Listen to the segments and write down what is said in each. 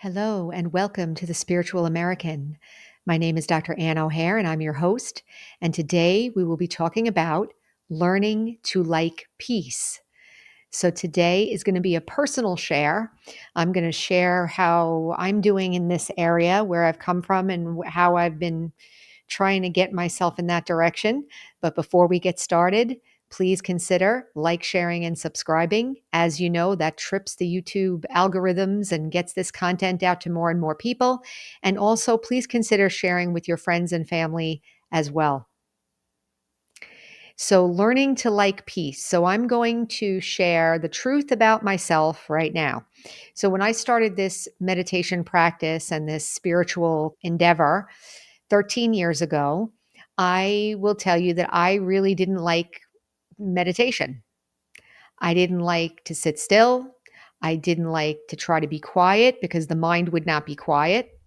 Hello, and welcome to the Spiritual American. My name is Dr. Ann O'Hare, and I'm your host. And today we will be talking about learning to like peace. So, today is going to be a personal share. I'm going to share how I'm doing in this area, where I've come from, and how I've been trying to get myself in that direction. But before we get started, please consider like, sharing, and subscribing. As you know, that trips the YouTube algorithms and gets this content out to more and more people. And also, please consider sharing with your friends and family as well. So, learning to like peace. So, I'm going to share the truth about myself right now. So, when I started this meditation practice and this spiritual endeavor, 13 years ago, I will tell you that I really didn't like meditation. I didn't like to sit still. I didn't like to try to be quiet because the mind would not be quiet.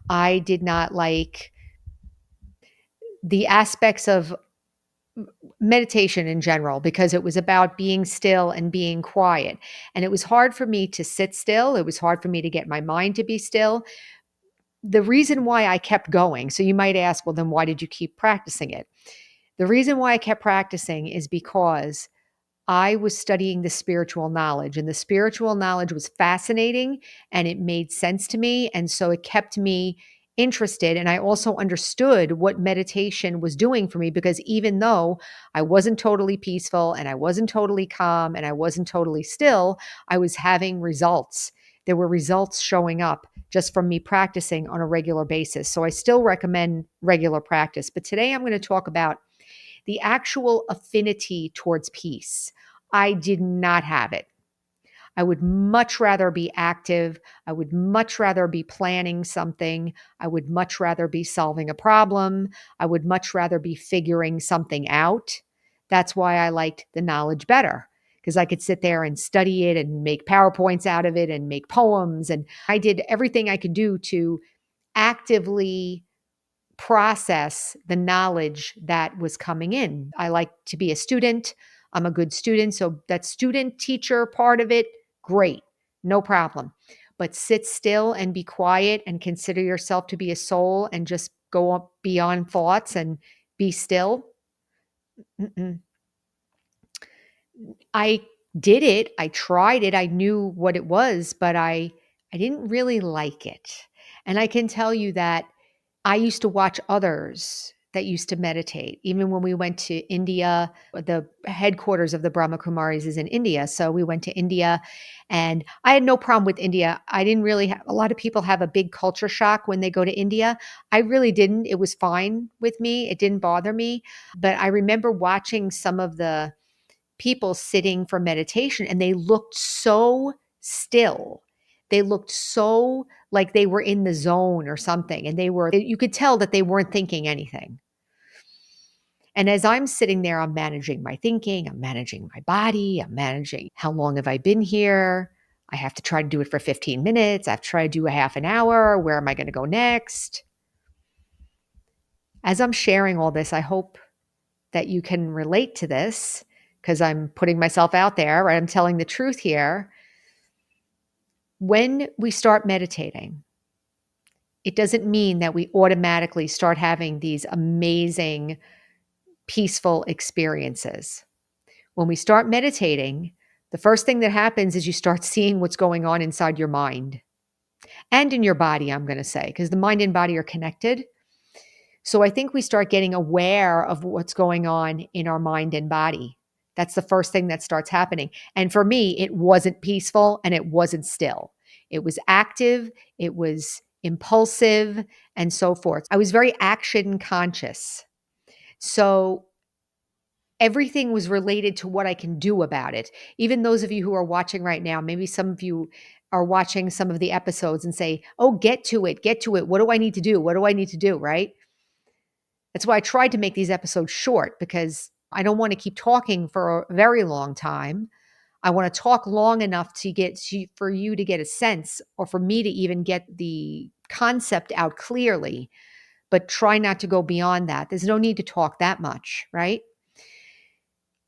I did not like the aspects of meditation in general because it was about being still and being quiet. And it was hard for me to sit still. It was hard for me to get my mind to be still. The reason why I kept going, so you might ask, well, then why did you keep practicing it? The reason why I kept practicing is because I was studying the spiritual knowledge, and the spiritual knowledge was fascinating and it made sense to me. And so it kept me interested. And I also understood what meditation was doing for me because even though I wasn't totally peaceful and I wasn't totally calm and I wasn't totally still, I was having results. There were results showing up just from me practicing on a regular basis. So I still recommend regular practice. But today I'm going to talk about the actual affinity towards peace. I did not have it. I would much rather be active. I would much rather be planning something. I would much rather be solving a problem. I would much rather be figuring something out. That's why I liked the knowledge better because I could sit there and study it and make PowerPoints out of it and make poems. And I did everything I could do to actively process the knowledge that was coming in. I like to be a student. I'm a good student. So that student teacher part of it, great, no problem. But sit still and be quiet and consider yourself to be a soul and just go up beyond thoughts and be still. Mm-mm. I did it. I tried it. I knew what it was, but I didn't really like it. And I can tell you that I used to watch others that used to meditate. Even when we went to India, the headquarters of the Brahma Kumaris is in India. So we went to India and I had no problem with India. I didn't really have, a lot of people have a big culture shock when they go to India. I really didn't. It was fine with me. It didn't bother me. But I remember watching some of the people sitting for meditation and they looked so still. They looked so like they were in the zone or something. And you could tell that they weren't thinking anything. And as I'm sitting there, I'm managing my thinking, I'm managing my body, I'm managing how long have I been here? I have to try to do it for 15 minutes. I have to try to do a half an hour. Where am I going to go next? As I'm sharing all this, I hope that you can relate to this because I'm putting myself out there, right? I'm telling the truth here. When we start meditating, it doesn't mean that we automatically start having these amazing, peaceful experiences. When we start meditating, the first thing that happens is you start seeing what's going on inside your mind and in your body, I'm going to say, because the mind and body are connected. So I think we start getting aware of what's going on in our mind and body. That's the first thing that starts happening. And for me, it wasn't peaceful and it wasn't still. It was active, it was impulsive, and so forth. I was very action conscious. So everything was related to what I can do about it. Even those of you who are watching right now, maybe some of you are watching some of the episodes and say, oh, get to it, get to it. What do I need to do? What do I need to do? Right? That's why I tried to make these episodes short because I don't want to keep talking for a very long time. I want to talk long enough for you to get a sense or for me to even get the concept out clearly, but try not to go beyond that. There's no need to talk that much, right?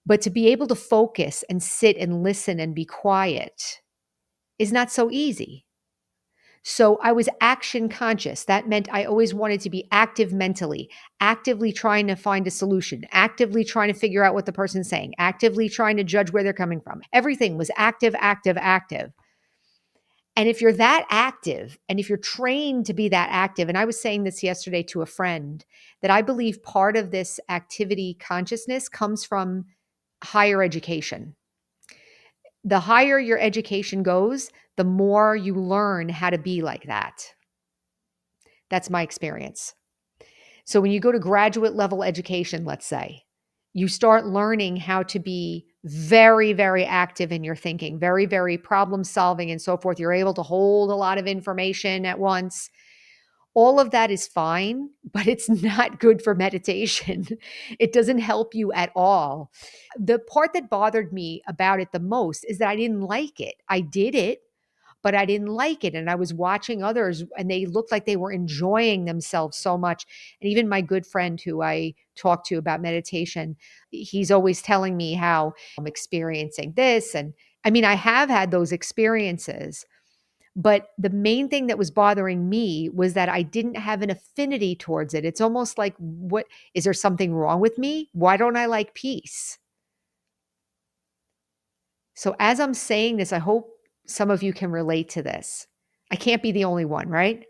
But to be able to focus and sit and listen and be quiet is not so easy. So I was action conscious. That meant I always wanted to be active mentally, actively trying to find a solution, actively trying to figure out what the person's saying, actively trying to judge where they're coming from. Everything was active, active, active. And if you're that active and if you're trained to be that active, and I was saying this yesterday to a friend, that I believe part of this activity consciousness comes from higher education. The higher your education goes, the more you learn how to be like that. That's my experience. So when you go to graduate level education, let's say, you start learning how to be very, very active in your thinking, very, very problem solving and so forth. You're able to hold a lot of information at once. All of that is fine, but it's not good for meditation. It doesn't help you at all. The part that bothered me about it the most is that I didn't like it. I did it, but I didn't like it. And I was watching others and they looked like they were enjoying themselves so much. And even my good friend who I talk to about meditation, he's always telling me how I'm experiencing this. And I mean, I have had those experiences, but the main thing that was bothering me was that I didn't have an affinity towards it. It's almost like, what is there something wrong with me? Why don't I like peace? So as I'm saying this, I hope some of you can relate to this. I can't be the only one, right?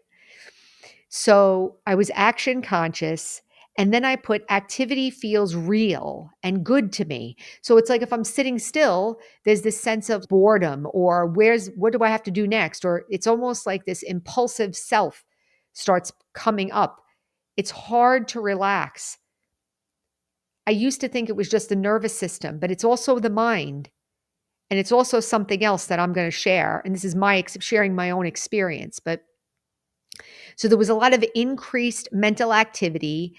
So I was action conscious. And then I put activity feels real and good to me. So it's like if I'm sitting still, there's this sense of boredom or what do I have to do next? Or it's almost like this impulsive self starts coming up. It's hard to relax. I used to think it was just the nervous system, but it's also the mind. And it's also something else that I'm going to share. And this is sharing my own experience. But so there was a lot of increased mental activity.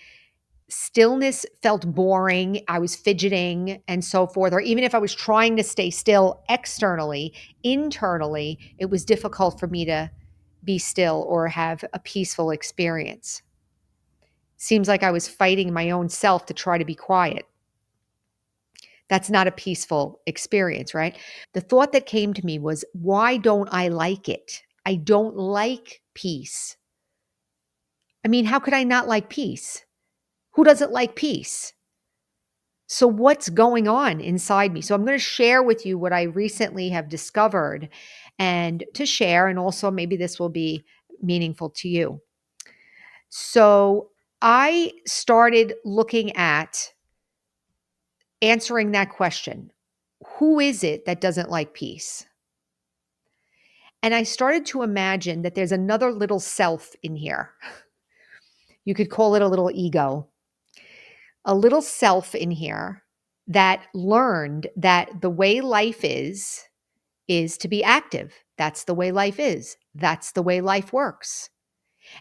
Stillness felt boring. I was fidgeting and so forth. Or even if I was trying to stay still externally, internally, it was difficult for me to be still or have a peaceful experience. Seems like I was fighting my own self to try to be quiet. That's not a peaceful experience, right? The thought that came to me was, why don't I like it? I don't like peace. I mean, how could I not like peace? Who doesn't like peace? So, what's going on inside me? So, I'm going to share with you what I recently have discovered and to share, and also maybe this will be meaningful to you. So, I started looking at answering that question. Who is it that doesn't like peace? And I started to imagine that there's another little self in here. You could call it a little ego, a little self in here that learned that the way life is to be active. That's the way life is. That's the way life works.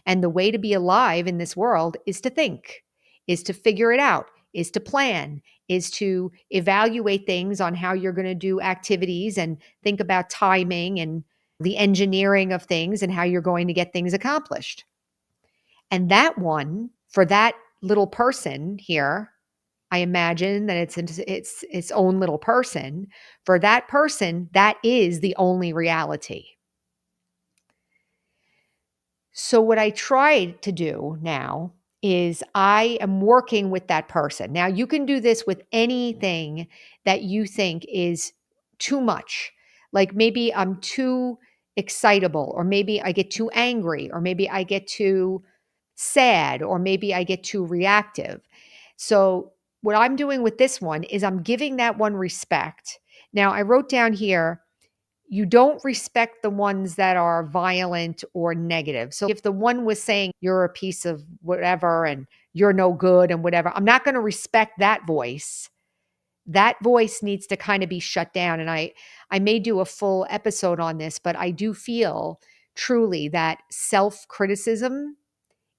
And the way to be alive in this world is to think, is to figure it out, is to plan, is to evaluate things on how you're going to do activities and think about timing and the engineering of things and how you're going to get things accomplished. And that one, for that little person here, I imagine that it's its own little person. For that person, that is the only reality. So what I try to do now is I am working with that person. Now you can do this with anything that you think is too much. Like maybe I'm too excitable, or maybe I get too angry, or maybe I get too sad, or maybe I get too reactive. So what I'm doing with this one is I'm giving that one respect. Now I wrote down here, you don't respect the ones that are violent or negative. So if the one was saying you're a piece of whatever and you're no good and whatever, I'm not going to respect that voice. That voice needs to kind of be shut down. And I may do a full episode on this, but I do feel truly that self-criticism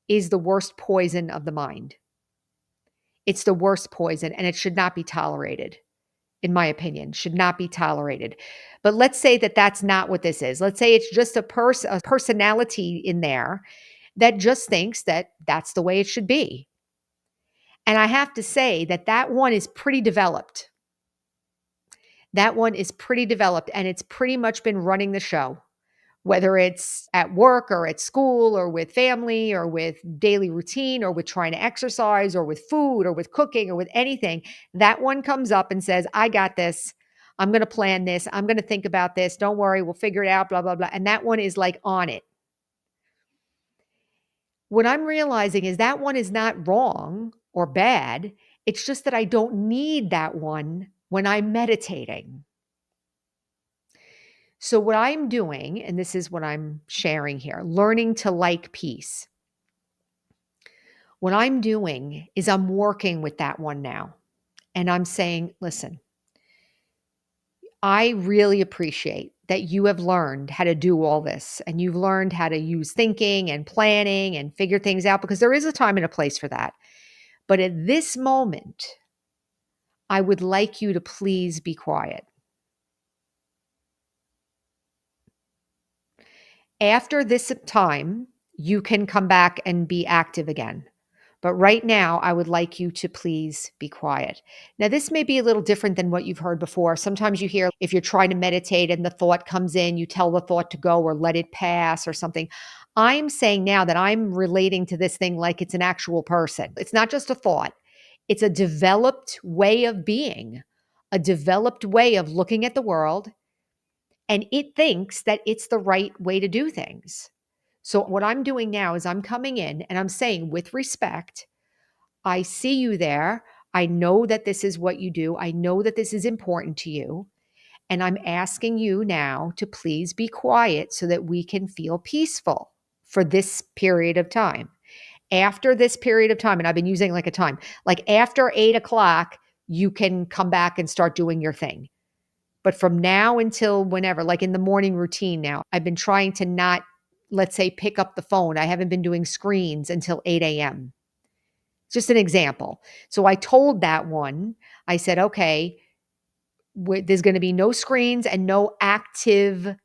is the worst poison of the mind. It's the worst poison and it should not be tolerated, in my opinion, should not be tolerated. But let's say that that's not what this is. Let's say it's just a personality in there that just thinks that that's the way it should be. And I have to say that that one is pretty developed. That one is pretty developed and it's pretty much been running the show, whether it's at work or at school or with family or with daily routine or with trying to exercise or with food or with cooking or with anything, that one comes up and says, I got this. I'm going to plan this. I'm going to think about this. Don't worry. We'll figure it out, blah, blah, blah. And that one is like on it. What I'm realizing is that one is not wrong or bad. It's just that I don't need that one when I'm meditating. So, what I'm doing, and this is what I'm sharing here, learning to like peace. What I'm doing is I'm working with that one now. And I'm saying, listen, I really appreciate that you have learned how to do all this and you've learned how to use thinking and planning and figure things out because there is a time and a place for that. But at this moment, I would like you to please be quiet. After this time, you can come back and be active again. But right now, I would like you to please be quiet. Now, this may be a little different than what you've heard before. Sometimes you hear if you're trying to meditate and the thought comes in, you tell the thought to go or let it pass or something. I'm saying now that I'm relating to this thing like it's an actual person. It's not just a thought, it's a developed way of being, a developed way of looking at the world. And it thinks that it's the right way to do things. So, what I'm doing now is I'm coming in and I'm saying, with respect, I see you there. I know that this is what you do. I know that this is important to you. And I'm asking you now to please be quiet so that we can feel peaceful for this period of time. After this period of time, and I've been using like a time, like after 8 o'clock, you can come back and start doing your thing. But from now until whenever, like in the morning routine now, I've been trying to not, let's say, pick up the phone. I haven't been doing screens until 8 a.m. Just an example. So I told that one, I said, okay, there's going to be no screens and no active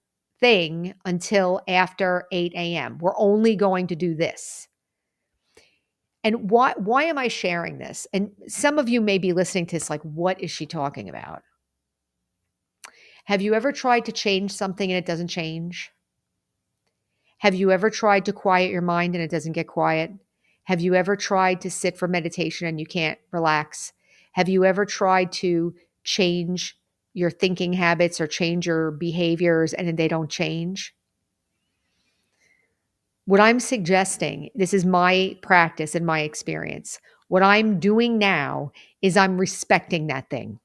thing until after 8 a.m. We're only going to do this. And why am I sharing this? And some of you may be listening to this like, what is she talking about? Have you ever tried to change something and it doesn't change? Have you ever tried to quiet your mind and it doesn't get quiet? Have you ever tried to sit for meditation and you can't relax? Have you ever tried to change your thinking habits or change your behaviors and they don't change? What I'm suggesting, this is my practice and my experience. What I'm doing now is I'm respecting that thing.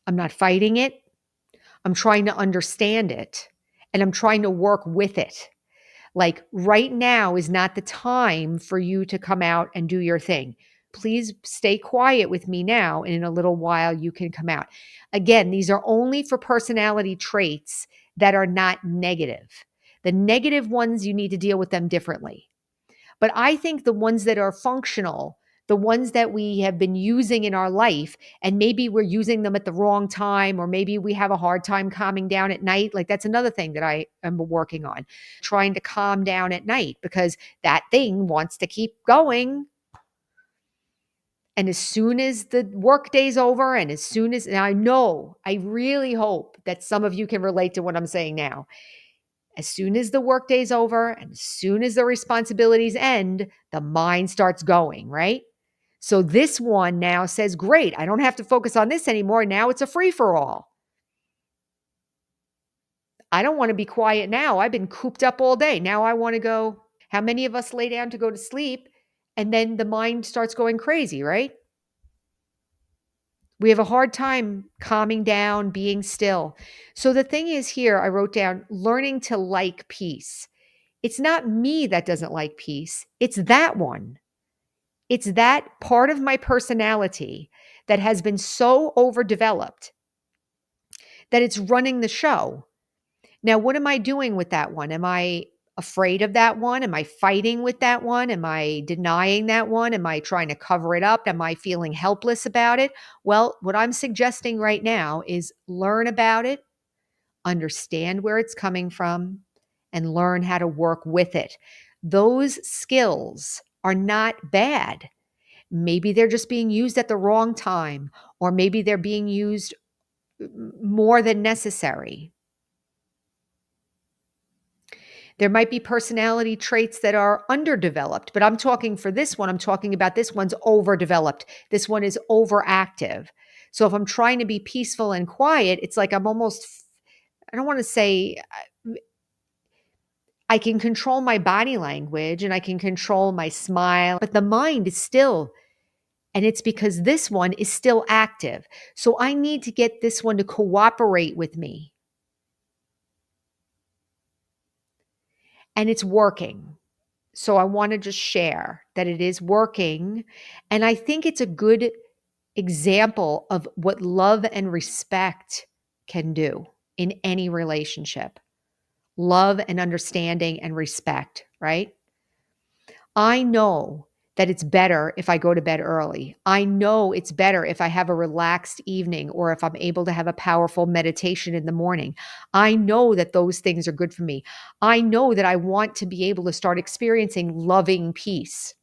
I'm not fighting it. I'm trying to understand it and I'm trying to work with it. Like right now is not the time for you to come out and do your thing. Please stay quiet with me now, and in a little while you can come out. Again, these are only for personality traits that are not negative. The negative ones, you need to deal with them differently. But I think the ones that are functional, the ones that we have been using in our life, and maybe we're using them at the wrong time, or maybe we have a hard time calming down at night. Like that's another thing that I am working on, trying to calm down at night because that thing wants to keep going. And as soon as the workday's over, and as soon as, and I know, I really hope that some of you can relate to what I'm saying now. As soon as the workday's over and as soon as the responsibilities end, the mind starts going, right? So this one now says, great, I don't have to focus on this anymore. Now it's a free for all. I don't want to be quiet now. I've been cooped up all day. Now I want to go. How many of us lay down to go to sleep and then the mind starts going crazy, right? We have a hard time calming down, being still. So the thing is here, I wrote down learning to like peace. It's not me that doesn't like peace. It's that one. It's that part of my personality that has been so overdeveloped that it's running the show. Now, what am I doing with that one? Am I afraid of that one? Am I fighting with that one? Am I denying that one? Am I trying to cover it up? Am I feeling helpless about it? Well, what I'm suggesting right now is learn about it, understand where it's coming from, and learn how to work with it. Those skills are not bad. Maybe they're just being used at the wrong time, or maybe they're being used more than necessary. There might be personality traits that are underdeveloped, but I'm talking for this one, I'm talking about this one's overdeveloped. This one is overactive. So if I'm trying to be peaceful and quiet, it's like I'm almost, I don't want to say, I can control my body language and I can control my smile, but the mind is still, and it's because this one is still active. So I need to get this one to cooperate with me. And it's working. So I want to just share that it is working. And I think it's a good example of what love and respect can do in any relationship. Love and understanding and respect, right? I know that it's better if I go to bed early. I know it's better if I have a relaxed evening or if I'm able to have a powerful meditation in the morning. I know that those things are good for me. I know that I want to be able to start experiencing loving peace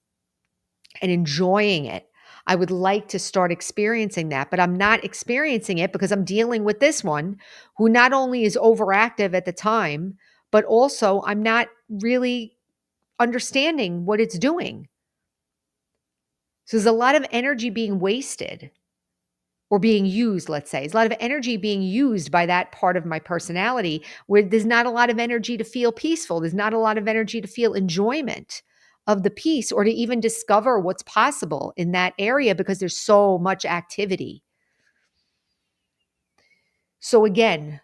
and enjoying it. I would like to start experiencing that, but I'm not experiencing it because I'm dealing with this one who not only is overactive at the time, but also I'm not really understanding what it's doing. So there's a lot of energy being wasted or being used, let's say. There's a lot of energy being used by that part of my personality where there's not a lot of energy to feel peaceful. There's not a lot of energy to feel enjoyment of the peace or to even discover what's possible in that area because there's so much activity. So again,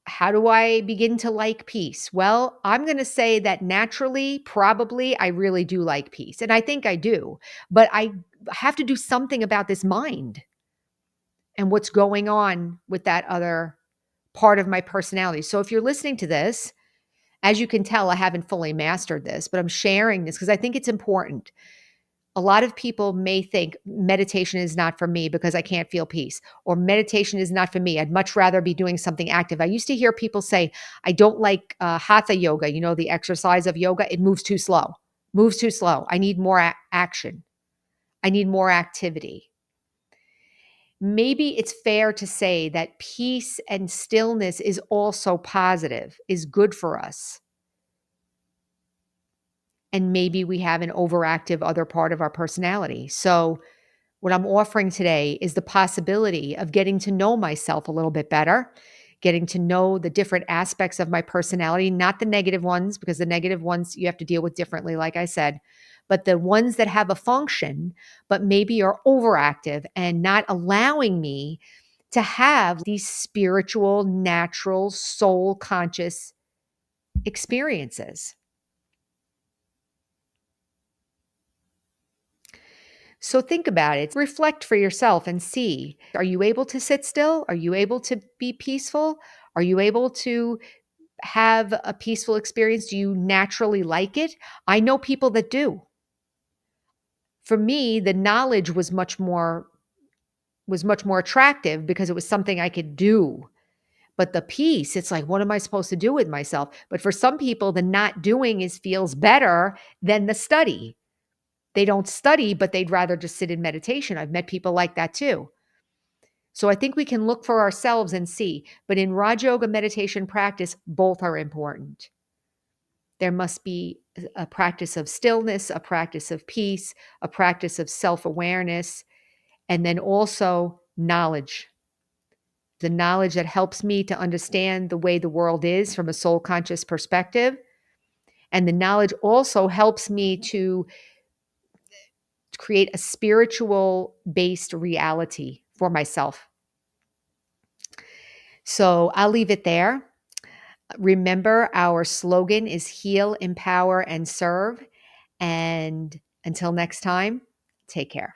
how do I begin to like peace? Well, I'm going to say that naturally, probably, I really do like peace. And I think I do, but I have to do something about this mind and what's going on with that other part of my personality. So if you're listening to this, as you can tell, I haven't fully mastered this, but I'm sharing this because I think it's important. A lot of people may think meditation is not for me because I can't feel peace, or meditation is not for me. I'd much rather be doing something active. I used to hear people say, I don't like hatha yoga, the exercise of yoga. It moves too slow, moves too slow. I need more action. I need more activity. Maybe it's fair to say that peace and stillness is also positive, is good for us. And maybe we have an overactive other part of our personality. So what I'm offering today is the possibility of getting to know myself a little bit better, getting to know the different aspects of my personality, not the negative ones, because the negative ones you have to deal with differently, like I said, but the ones that have a function, but maybe are overactive and not allowing me to have these spiritual, natural, soul conscious experiences. So think about it. Reflect for yourself and see, are you able to sit still? Are you able to be peaceful? Are you able to have a peaceful experience? Do you naturally like it? I know people that do. For me, the knowledge was much more attractive because it was something I could do. But the peace, it's like, what am I supposed to do with myself? But for some people, the not doing feels better than the study. They don't study, but they'd rather just sit in meditation. I've met people like that too. So I think we can look for ourselves and see. But in Raj Yoga meditation practice, both are important. There must be a practice of stillness, a practice of peace, a practice of self-awareness, and then also knowledge. The knowledge that helps me to understand the way the world is from a soul conscious perspective. And the knowledge also helps me to create a spiritual based reality for myself. So I'll leave it there. Remember, our slogan is heal, empower, and serve. And until next time, take care.